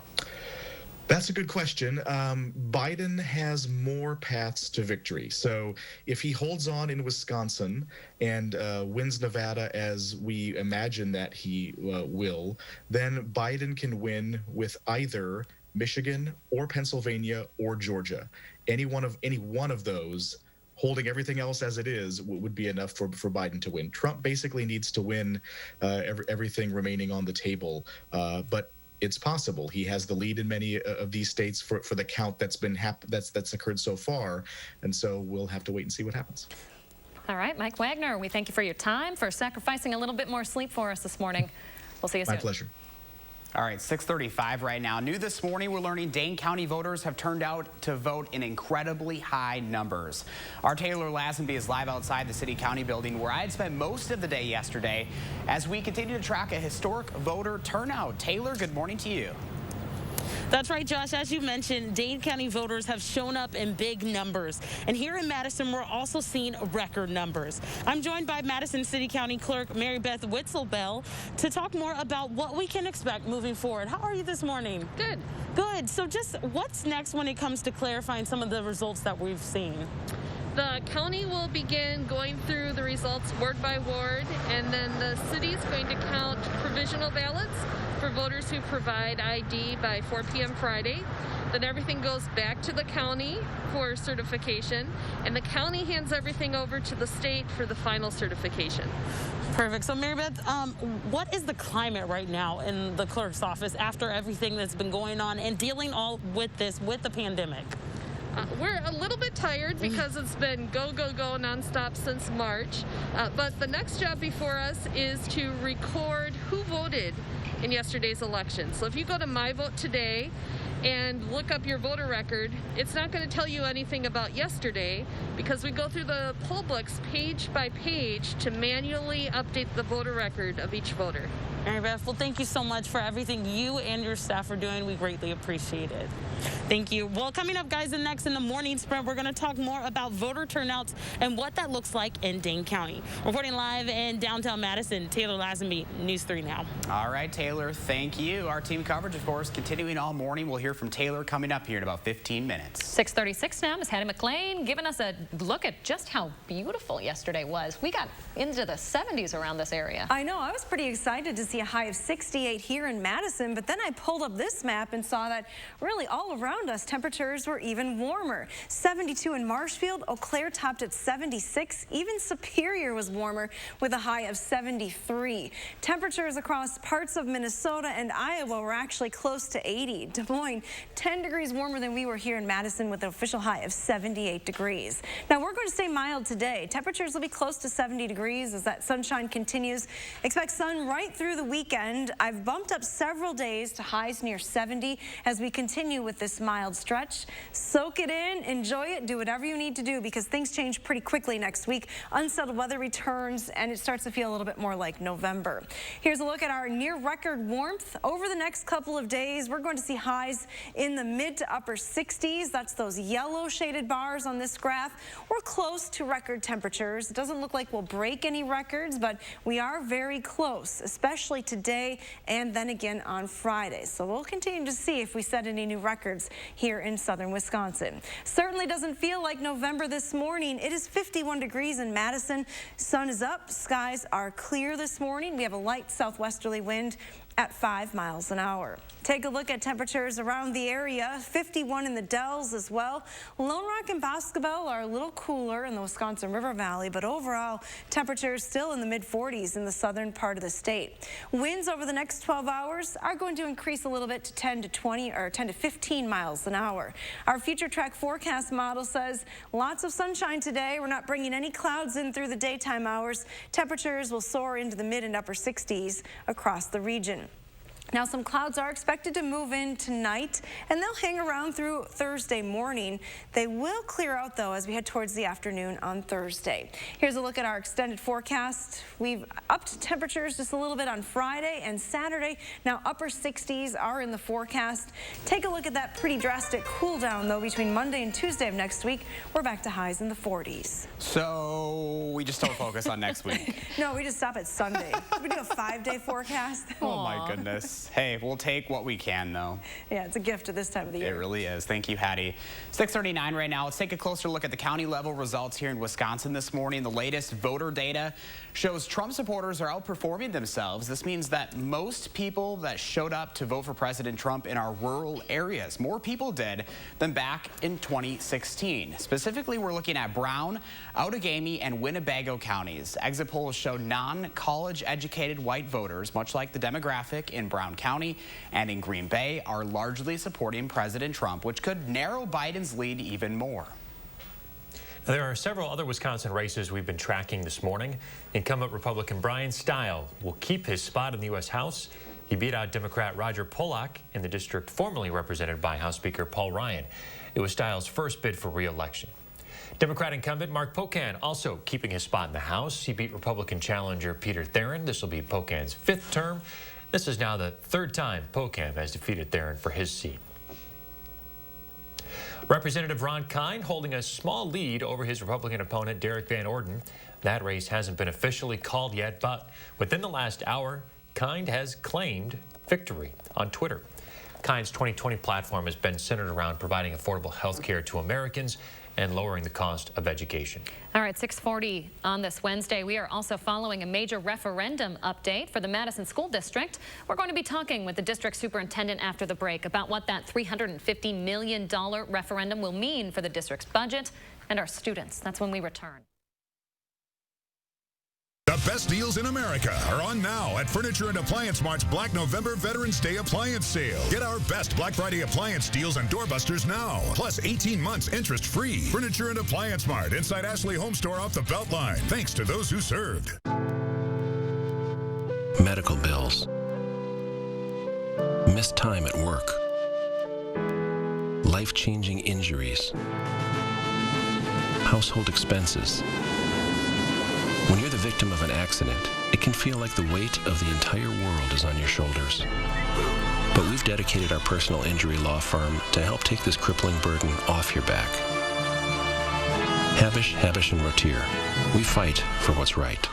That's a good question. Biden has more paths to victory. So if he holds on in Wisconsin and wins Nevada as we imagine that he will, then Biden can win with either Michigan or Pennsylvania or Georgia. Any one of those, holding everything else as it is, would be enough for Biden to win. Trump basically needs to win everything remaining on the table, but it's possible. He has the lead in many of these states for the count that's occurred so far, and so we'll have to wait and see what happens. All right, Mike Wagner, we thank you for your time, for sacrificing a little bit more sleep for us this morning. We'll see you soon. My pleasure. All right, 6:35 right now. New this morning, we're learning Dane County voters have turned out to vote in incredibly high numbers. Our Taylor Lazenby is live outside the city-county building where I had spent most of the day yesterday as we continue to track a historic voter turnout. Taylor, good morning to you. That's right, Josh. As you mentioned, Dane County voters have shown up in big numbers. And here in Madison, we're also seeing record numbers. I'm joined by Madison City County Clerk Mary Beth Witzelbell to talk more about what we can expect moving forward. How are you this morning? Good. Good. So just what's next when it comes to clarifying some of the results that we've seen? The county will begin going through the results ward by ward, and then the city's going to count provisional ballots for voters who provide ID by 4 p.m. Friday. Then everything goes back to the county for certification, and the county hands everything over to the state for the final certification. Perfect. So, Mary Beth, what is the climate right now in the clerk's office after everything that's been going on and dealing all with this, with the pandemic? We're a little bit tired because it's been go, go, go nonstop since March. But the next job before us is to record who voted in yesterday's election. So if you go to My Vote Today and look up your voter record, it's not going to tell you anything about yesterday because we go through the poll books page by page to manually update the voter record of each voter. Mary Beth, well, thank you so much for everything you and your staff are doing. We greatly appreciate it. Thank you. Well, coming up, guys, next in the morning sprint, we're going to talk more about voter turnouts and what that looks like in Dane County. Reporting live in downtown Madison, Taylor Lazenby, News 3 Now. All right, Taylor, thank you. Our team coverage, of course, continuing all morning. We'll hear from Taylor coming up here in about 15 minutes. 6:36 now. Miss Hattie McLean giving us a look at just how beautiful yesterday was. We got into the 70s around this area. I know. I was pretty excited to see a high of 68 here in Madison, but then I pulled up this map and saw that really all around us temperatures were even warmer. 72 in Marshfield, Eau Claire topped at 76. Even Superior was warmer with a high of 73. Temperatures across parts of Minnesota and Iowa were actually close to 80. Des Moines, 10 degrees warmer than we were here in Madison with an official high of 78 degrees. Now we're going to stay mild today. Temperatures will be close to 70 degrees as that sunshine continues. Expect sun right through the weekend. I've bumped up several days to highs near 70 as we continue with this mild stretch. Soak it in, enjoy it, do whatever you need to do because things change pretty quickly next week. Unsettled weather returns and it starts to feel a little bit more like November. Here's a look at our near record warmth. Over the next couple of days, we're going to see highs in the mid to upper 60s. That's those yellow shaded bars on this graph. We're close to record temperatures. It doesn't look like we'll break any records, but we are very close, especially especially today and then again on Friday. So we'll continue to see if we set any new records here in southern Wisconsin. Certainly doesn't feel like November this morning. It is 51 degrees in Madison. Sun is up. Skies are clear this morning. We have a light southwesterly wind at 5 miles an hour. Take a look at temperatures around the area. 51 in the Dells as well. Lone Rock and Boscobel are a little cooler in the Wisconsin River Valley, but overall temperatures still in the mid-40s in the southern part of the state. Winds over the next 12 hours are going to increase a little bit to 10 to 20 or 10 to 15 miles an hour. Our future track forecast model says lots of sunshine today. We're not bringing any clouds in through the daytime hours. Temperatures will soar into the mid and upper 60s across the region. Now, some clouds are expected to move in tonight, and they'll hang around through Thursday morning. They will clear out, though, as we head towards the afternoon on Thursday. Here's a look at our extended forecast. We've upped temperatures just a little bit on Friday and Saturday. Now, upper 60s are in the forecast. Take a look at that pretty drastic cool down, though, between Monday and Tuesday of next week. We're back to highs in the 40s. So we just don't focus on next week. No, we just stop at Sunday. We do a 5-day forecast. Oh, my goodness. Hey, we'll take what we can, though. Yeah, it's a gift at this time of the year. It really is. Thank you, Hattie. 6:39 right now. Let's take a closer look at the county level results here in Wisconsin this morning. The latest voter data shows Trump supporters are outperforming themselves. This means that most people that showed up to vote for President Trump in our rural areas, more people did than back in 2016. Specifically, we're looking at Brown, Outagamie, and Winnebago counties. Exit polls show non-college educated white voters, much like the demographic in Brown County and in Green Bay, are largely supporting President Trump, which could narrow Biden's lead even more. There are several other Wisconsin races we've been tracking this morning. Incumbent Republican Brian Stile will keep his spot in the U.S. House. He beat out Democrat Roger Polak in the district formerly represented by House Speaker Paul Ryan. It was Stile's first bid for re-election. Democrat incumbent Mark Pocan also keeping his spot in the House. He beat Republican challenger Peter Theron. This will be Pocan's 5th term. This is now the 3rd time Pocan has defeated Theron for his seat. Representative Ron Kind holding a small lead over his Republican opponent Derek Van Orden. That race hasn't been officially called yet, but within the last hour, Kind has claimed victory on Twitter. Kind's 2020 platform has been centered around providing affordable health care to Americans and lowering the cost of education. All right, 6:40 on this Wednesday. We are also following a major referendum update for the Madison School District. We're going to be talking with the district superintendent after the break about what that $350 million referendum will mean for the district's budget and our students. That's when we return. The best deals in America are on now at Furniture and Appliance Mart's Black November Veterans Day Appliance Sale. Get our best Black Friday appliance deals and doorbusters now. Plus 18 months interest-free. Furniture and Appliance Mart inside Ashley Home Store off the Beltline. Thanks to those who served. Medical bills. Missed time at work. Life-changing injuries. Household expenses. When you're the victim of an accident, it can feel like the weight of the entire world is on your shoulders. But we've dedicated our personal injury law firm to help take this crippling burden off your back. Habish, Habish & Rotier. We fight for what's right.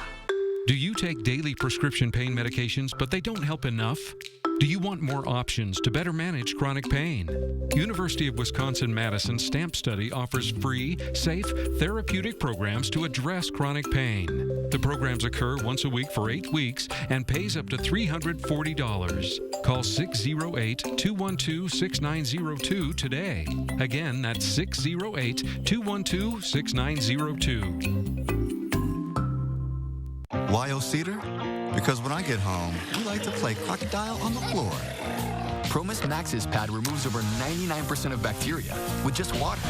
Do you take daily prescription pain medications, but they don't help enough? Do you want more options to better manage chronic pain? University of Wisconsin-Madison STAMP Study offers free, safe, therapeutic programs to address chronic pain. The programs occur once a week for 8 weeks and pays up to $340. Call 608-212-6902 today. Again, that's 608-212-6902. Why O Cedar? Because when I get home, we like to play crocodile on the floor. ProMist Max's pad removes over 99% of bacteria with just water.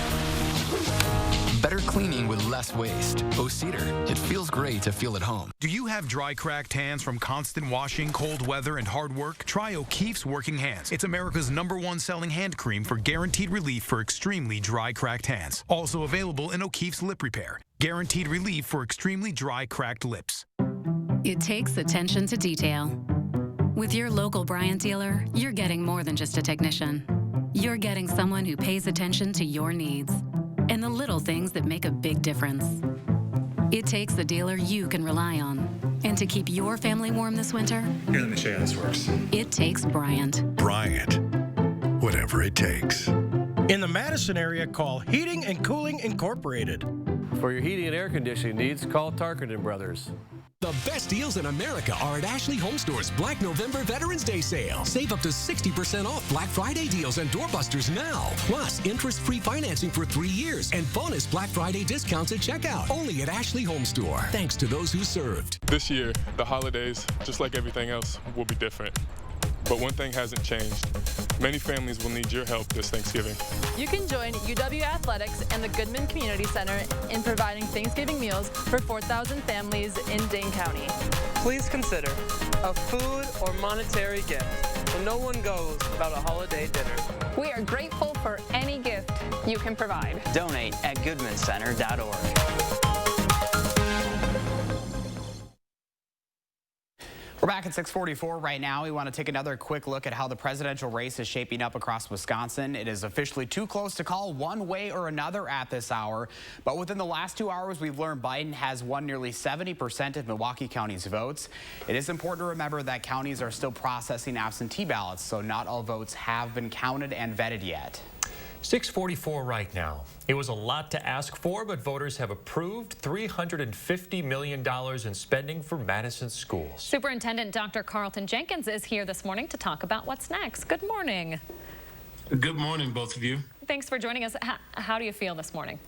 Better cleaning with less waste. O Cedar, it feels great to feel at home. Do you have dry, cracked hands from constant washing, cold weather, and hard work? Try O'Keefe's Working Hands. It's America's #1 selling hand cream for guaranteed relief for extremely dry, cracked hands. Also available in O'Keefe's Lip Repair. Guaranteed relief for extremely dry, cracked lips. It takes attention to detail. With your local Bryant dealer, you're getting more than just a technician. You're getting someone who pays attention to your needs and the little things that make a big difference. It takes a dealer you can rely on. And to keep your family warm this winter, Here, let me show you how this works. it takes Bryant. Bryant. Whatever it takes. In the Madison area, call Heating and Cooling Incorporated. For your heating and air conditioning needs, call Tarkenton Brothers. The best deals in America are at Ashley Home Store's Black November Veterans Day sale. Save up to 60% off Black Friday deals and doorbusters now. Plus, interest-free financing for 3 years and bonus Black Friday discounts at checkout. Only at Ashley Home Store. Thanks to those who served. This year, the holidays, just like everything else, will be different. But one thing hasn't changed. Many families will need your help this Thanksgiving. You can join UW Athletics and the Goodman Community Center in providing Thanksgiving meals for 4,000 families in Dane County. Please consider a food or monetary gift, so no one goes without a holiday dinner. We are grateful for any gift you can provide. Donate at goodmancenter.org. We're back at 6:44 right now. We want to take another quick look at how the presidential race is shaping up across Wisconsin. It is officially too close to call one way or another at this hour. But within the last 2 hours, we've learned Biden has won nearly 70% of Milwaukee County's votes. It is important to remember that counties are still processing absentee ballots, so not all votes have been counted and vetted yet. 6:44 right now. It was a lot to ask for, but voters have approved $350 million in spending for Madison schools. Superintendent Dr. Carlton Jenkins is here this morning to talk about what's next. Good morning. Good morning, both of you. Thanks for joining us. How do you feel this morning?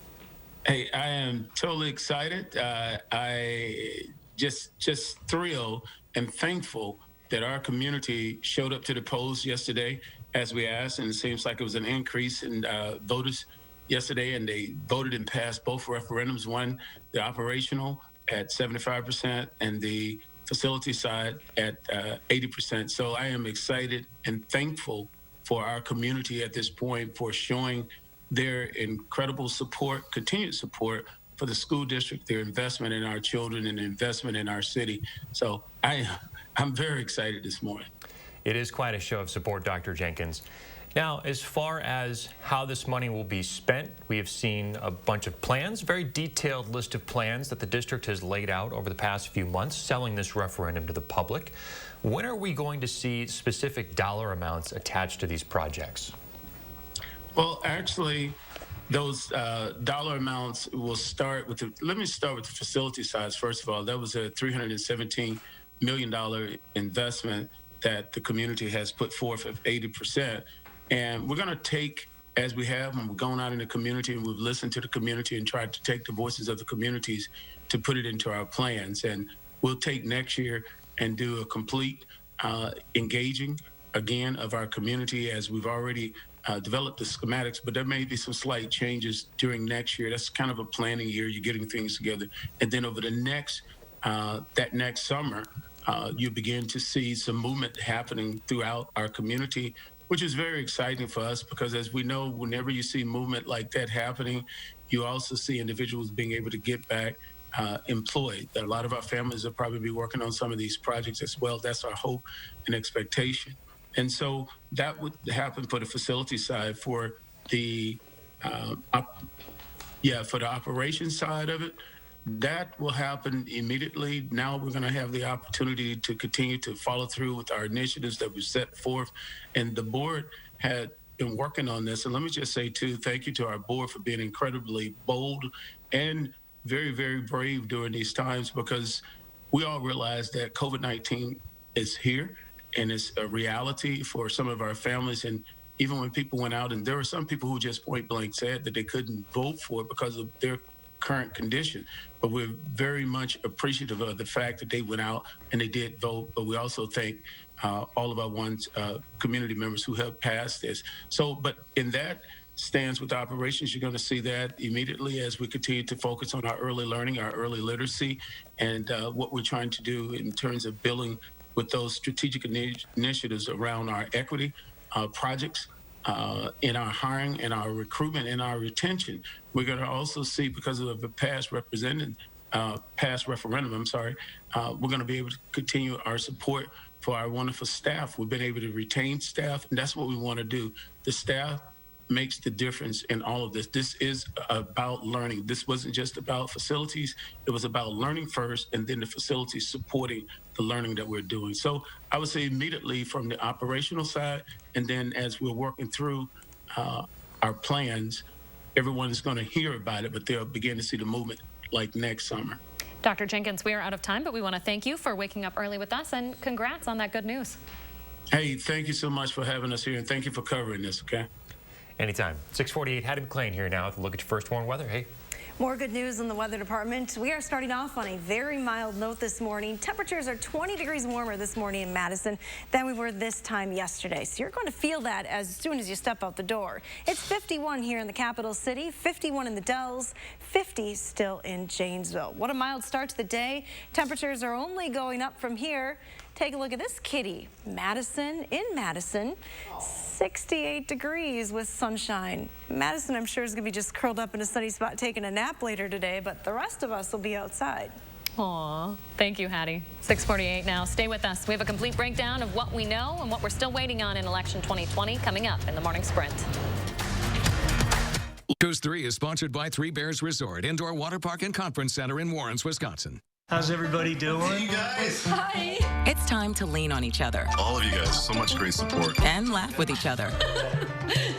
Hey, I am totally excited. I just thrilled and thankful that our community showed up to the polls yesterday as we asked, and it seems like it was an increase in voters yesterday, and they voted and passed both referendums, one, the operational at 75% and the facility side at 80%. So I am excited and thankful for our community at this point for showing their incredible support, continued support for the school district, their investment in our children and investment in our city. So I'm very excited this morning. It is quite a show of support, Dr. Jenkins. Now, as far as how this money will be spent, we have seen a bunch of plans, very detailed list of plans that the district has laid out over the past few months, selling this referendum to the public. When are we going to see specific dollar amounts attached to these projects? Well, actually, those dollar amounts will start with let me start with the facility size. First of all, that was a $317 million investment that the community has put forth of 80%. And we're going to take, as we have when we've gone out in the community and we've listened to the community and tried to take the voices of the communities to put it into our plans. And we'll take next year and do a complete engaging, again, of our community as we've already developed the schematics, but there may be some slight changes during next year. That's kind of a planning year. You're getting things together. And then over the next, that next summer, you begin to see some movement happening throughout our community, which is very exciting for us because, as we know, whenever you see movement like that happening, you also see individuals being able to get back employed. A lot of our families will probably be working on some of these projects as well. That's our hope and expectation. And so that would happen for the facility side. For the for the operations side of it, that will happen immediately. Now we're going to have the opportunity to continue to follow through with our initiatives that we set forth. And the board had been working on this. And let me just say, too, thank you to our board for being incredibly bold and very, very brave during these times, because we all realize that COVID-19 is here and it's a reality for some of our families. And even when people went out, and there were some people who just point blank said that they couldn't vote for it because of their current condition, but we're very much appreciative of the fact that they went out and they did vote. But we also thank all of our community members who helped pass this. So, but in that stance with operations, you're going to see that immediately as we continue to focus on our early learning, our early literacy, and what we're trying to do in terms of building with those strategic initiatives around our equity projects, in our hiring and our recruitment and our retention. We're going to also see, because of the past referendum, we're going to be able to continue our support for our wonderful staff. We've been able to retain staff, and that's what we want to do. The staff makes the difference in all of this. This is about learning. This wasn't just about facilities. It was about learning first, and then the facilities supporting the learning that we're doing. So I would say immediately from the operational side, and then as we're working through our plans, everyone is going to hear about it, but they'll begin to see the movement like next summer. Dr. Jenkins, we are out of time, but we want to thank you for waking up early with us, and congrats on that good news. Hey, thank you so much for having us here, and thank you for covering this, okay? Anytime. 648, Hattie McLean here now with a look at your first warn weather. Hey. More good news in the weather department. We are starting off on a very mild note this morning. Temperatures are 20 degrees warmer this morning in Madison than we were this time yesterday. So you're going to feel that as soon as you step out the door. It's 51 here in the capital city, 51 in the Dells, 50 still in Janesville. What a mild start to the day. Temperatures are only going up from here. Take a look at this kitty. Madison, 68 degrees with sunshine. Madison, I'm sure, is going to be just curled up in a sunny spot taking a nap later today, but the rest of us will be outside. Aw, thank you, Hattie. 648 now. Stay with us. We have a complete breakdown of what we know and what we're still waiting on in election 2020 coming up in the morning sprint. Coast 3 is sponsored by Three Bears Resort, Indoor Water Park and Conference Center in Warrens, Wisconsin. How's everybody doing? Hey, you guys. Hi. It's time to lean on each other. All of you guys, so much great support. And laugh with each other.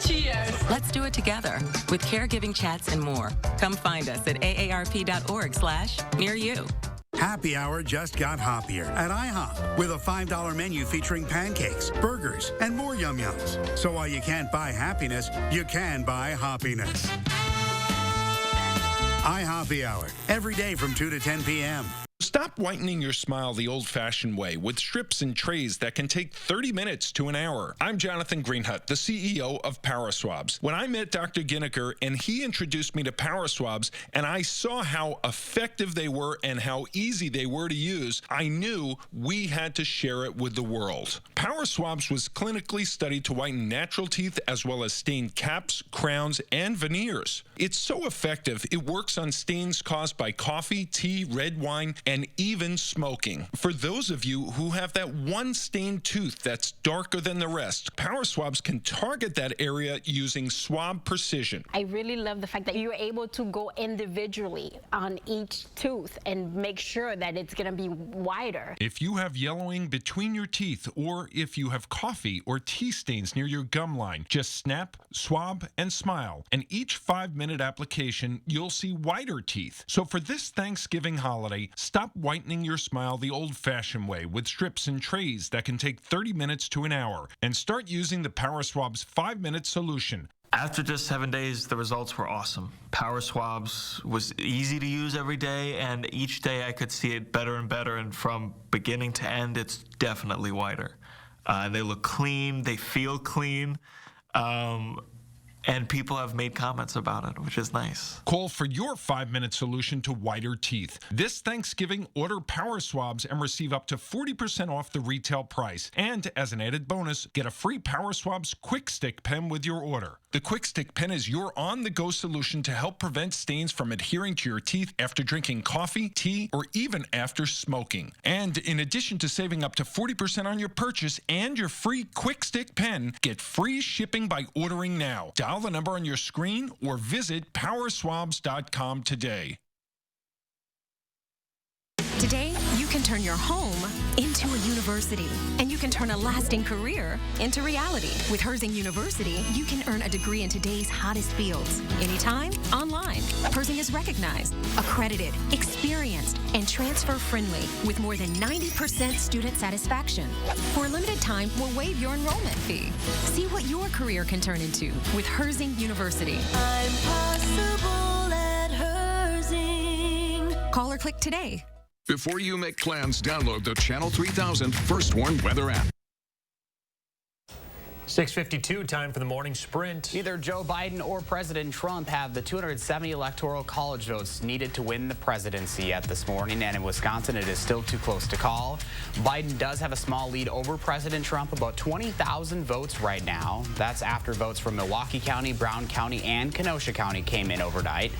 Cheers. Let's do it together with caregiving chats and more. Come find us at aarp.org/near you. Happy Hour just got hoppier at IHOP with a $5 menu featuring pancakes, burgers, and more yum-yums. So while you can't buy happiness, you can buy hoppiness. iHoppy Hour, every day from 2 to 10 p.m. Stop whitening your smile the old-fashioned way with strips and trays that can take 30 minutes to an hour. I'm Jonathan Greenhut, the CEO of Power Swabs. When I met Dr. Ginniker and he introduced me to Power Swabs and I saw how effective they were and how easy they were to use, I knew we had to share it with the world. Power Swabs was clinically studied to whiten natural teeth as well as stained caps, crowns, and veneers. It's so effective, it works on stains caused by coffee, tea, red wine, and even smoking. For those of you who have that one stained tooth that's darker than the rest, Power Swabs can target that area using swab precision. I really love the fact that you're able to go individually on each tooth and make sure that it's going to be wider. If you have yellowing between your teeth or if you have coffee or tea stains near your gum line, just snap, swab, and smile. And each 5-minute application, you'll see whiter teeth. So for this Thanksgiving holiday, stop whitening your smile the old-fashioned way with strips and trays that can take 30 minutes to an hour and start using the Power Swabs 5-minute solution. After just 7 days, the results were awesome. Power Swabs was easy to use every day, and each day I could see it better and better, and from beginning to end, it's definitely whiter. They look clean, they feel clean. And people have made comments about it, which is nice. Call for your 5-minute solution to whiter teeth. This Thanksgiving, order Power Swabs and receive up to 40% off the retail price. And as an added bonus, get a free Power Swabs Quick Stick pen with your order. The Quick Stick pen is your on-the-go solution to help prevent stains from adhering to your teeth after drinking coffee, tea, or even after smoking. And in addition to saving up to 40% on your purchase and your free Quick Stick pen, get free shipping by ordering now. Dial the number on your screen or visit powerswabs.com today. Today, you can turn your home into a university, and you can turn a lasting career into reality. With Herzing University, you can earn a degree in today's hottest fields, anytime, online. Herzing is recognized, accredited, experienced, and transfer-friendly, with more than 90% student satisfaction. For a limited time, we'll waive your enrollment fee. See what your career can turn into with Herzing University. I'm possible at Herzing. Call or click today. Before you make plans, download the Channel 3000 First Warn Weather app. 6:52, time for the morning sprint. Neither Joe Biden or President Trump have the 270 electoral college votes needed to win the presidency yet this morning, and in Wisconsin it is still too close to call. Biden does have a small lead over President Trump, about 20,000 votes right now. That's after votes from Milwaukee County, Brown County, and Kenosha County came in overnight.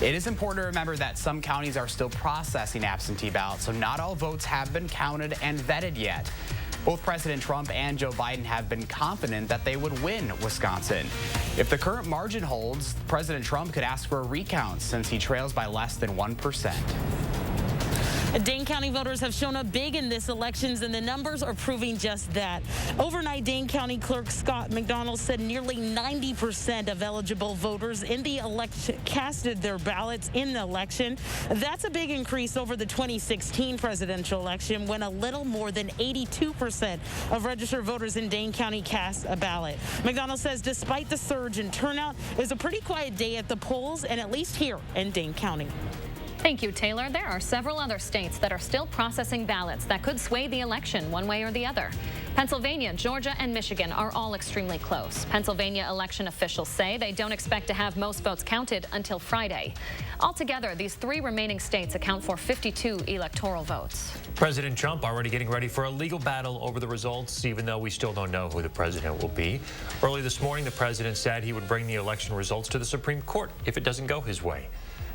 It is important to remember that some counties are still processing absentee ballots, so not all votes have been counted and vetted yet. Both President Trump and Joe Biden have been confident that they would win Wisconsin. If the current margin holds, President Trump could ask for a recount since he trails by less than 1%. Dane County voters have shown up big in this elections, and the numbers are proving just that. Overnight, Dane County Clerk Scott McDonald said nearly 90% of eligible voters in the election casted their ballots in the election. That's a big increase over the 2016 presidential election, when a little more than 82% of registered voters in Dane County cast a ballot. McDonald says despite the surge in turnout, it was a pretty quiet day at the polls, and at least here in Dane County. Thank you, Taylor. There are several other states that are still processing ballots that could sway the election one way or the other. Pennsylvania, Georgia, and Michigan are all extremely close. Pennsylvania election officials say they don't expect to have most votes counted until Friday. Altogether, these three remaining states account for 52 electoral votes. President Trump already getting ready for a legal battle over the results, even though we still don't know who the president will be. Early this morning, the president said he would bring the election results to the Supreme Court if it doesn't go his way.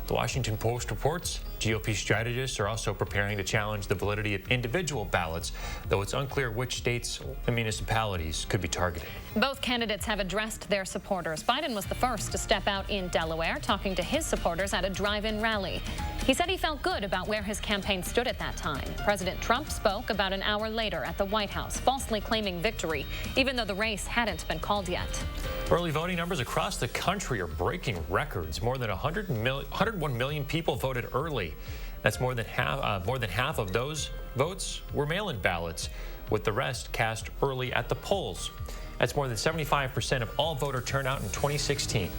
The Washington Post reports GOP strategists are also preparing to challenge the validity of individual ballots, though it's unclear which states and municipalities could be targeted. Both candidates have addressed their supporters. Biden was the first to step out in Delaware, talking to his supporters at a drive-in rally. He said he felt good about where his campaign stood at that time. President Trump spoke about an hour later at the White House, falsely claiming victory, even though the race hadn't been called yet. Early voting numbers across the country are breaking records. More than 101 million people voted early. That's more than half of those votes were mail-in ballots, with the rest cast early at the polls. That's more than 75% of all voter turnout in 2016.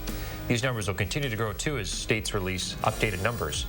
These numbers will continue to grow too as states release updated numbers.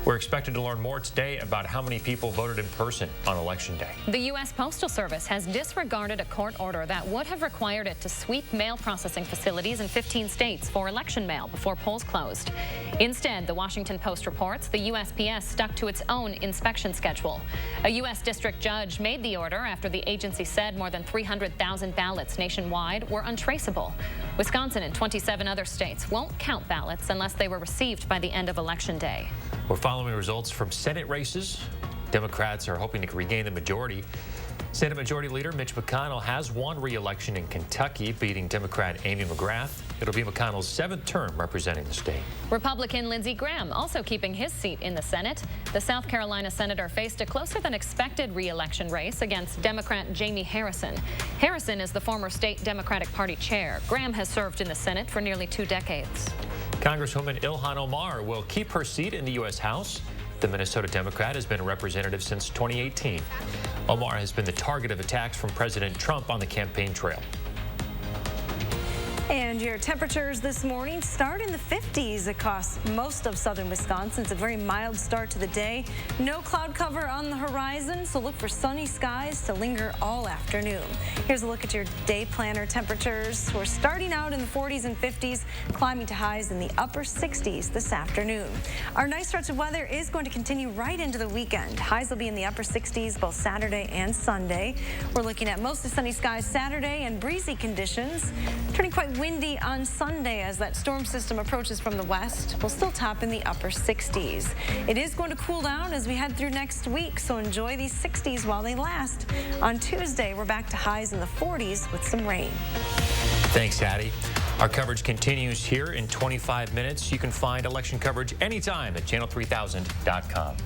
We're expected to learn more today about how many people voted in person on Election Day. The U.S. Postal Service has disregarded a court order that would have required it to sweep mail processing facilities in 15 states for election mail before polls closed. Instead, the Washington Post reports the USPS stuck to its own inspection schedule. A U.S. district judge made the order after the agency said more than 300,000 ballots nationwide were untraceable. Wisconsin and 27 other states won't count ballots unless they were received by the end of Election Day. We're following results from Senate races. Democrats are hoping to regain the majority. Senate Majority Leader Mitch McConnell has won re-election in Kentucky, beating Democrat Amy McGrath. It'll be McConnell's 7th term representing the state. Republican Lindsey Graham also keeping his seat in the Senate. The South Carolina senator faced a closer than expected re-election race against Democrat Jamie Harrison. Harrison is the former state Democratic Party chair. Graham has served in the Senate for nearly 2 decades. Congresswoman Ilhan Omar will keep her seat in the U.S. House. The Minnesota Democrat has been a representative since 2018. Omar has been the target of attacks from President Trump on the campaign trail. And your temperatures this morning start in the 50s across most of southern Wisconsin. It's a very mild start to the day. No cloud cover on the horizon, so look for sunny skies to linger all afternoon. Here's a look at your day planner temperatures. We're starting out in the 40s and 50s, climbing to highs in the upper 60s this afternoon. Our nice stretch of weather is going to continue right into the weekend. Highs will be in the upper 60s both Saturday and Sunday. We're looking at mostly sunny skies Saturday and breezy conditions, turning quite windy on Sunday as that storm system approaches from the west. We'll still top in the upper 60s. It is going to cool down as we head through next week, so enjoy these 60s while they last. On Tuesday, we're back to highs in the 40s with some rain. Thanks, Hattie. Our coverage continues here in 25 minutes. You can find election coverage anytime at channel3000.com.